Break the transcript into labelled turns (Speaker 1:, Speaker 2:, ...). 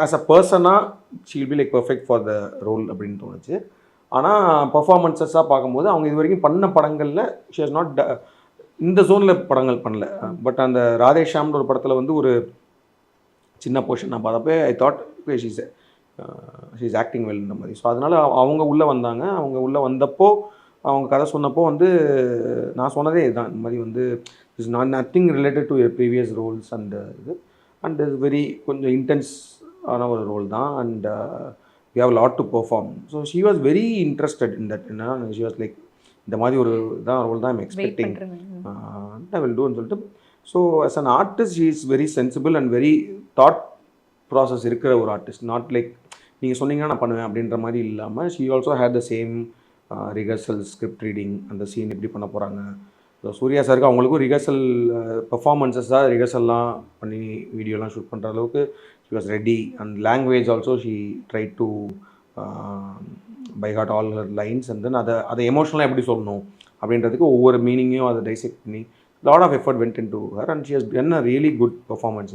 Speaker 1: as a பர்சனாக she'll be like perfect for the role அப்படின்னு தோணுச்சு. ஆனால் பர்ஃபார்மன்ஸஸாக பார்க்கும்போது அவங்க இது வரைக்கும் பண்ண படங்களில் ஷி ஹஸ் நாட் இந்த ஜோனில் படங்கள் பண்ணல. பட் அந்த ராதேஷாம்னு ஒரு படத்தில் வந்து ஒரு சின்ன போர்ஷன் நான் பார்த்தப்போ ஐ தாட் ஷீஸ் ஆக்டிங் வெல்ன்ற மாதிரி. ஸோ அதனால் அவங்க உள்ளே வந்தாங்க. அவங்க உள்ளே வந்தப்போ அவங்க கதை சொன்னப்போ வந்து நான் சொன்னதே இதுதான், இந்த மாதிரி வந்து is not nothing related to previous roles and இது அண்ட் இஸ் வெரி கொஞ்சம் இன்டென்ஸ் ஆன ஒரு ரோல் தான் and we have lot to perform. So she was very interested in that. என்ன ஷி வாஸ் லைக் இந்த மாதிரி ஒரு இதான் ரோல் தான் ஐம் எக்ஸ்பெக்டிங் ஐ வில் டூன்னு சொல்லிட்டு. So as an artist she is very sensible and very thought process இருக்கிற ஒரு ஆர்டிஸ்ட். நாட் லைக் நீங்கள் சொன்னீங்கன்னா நான் பண்ணுவேன் அப்படின்ற மாதிரி இல்லாமல் she also had the same rehearsal script reading, அந்த சீன் எப்படி பண்ண போகிறாங்க. ஸோ சூர்யா சாருக்கு அவங்களுக்கும் ரிஹர்சல் பெர்ஃபார்மன்ஸஸ் தான் ரிஹர்சல்லாம் பண்ணி வீடியோலாம் ஷூட் பண்ணுற அளவுக்கு she was ready. And language also she try to by heart all her lines and then அதை எமோஷனலாக எப்படி சொல்லணும் அப்படின்றதுக்கு ஒவ்வொரு மீனிங்கையும் அதை டைசெக்ட் பண்ணி lot of effort went into her and she has done a really good performance.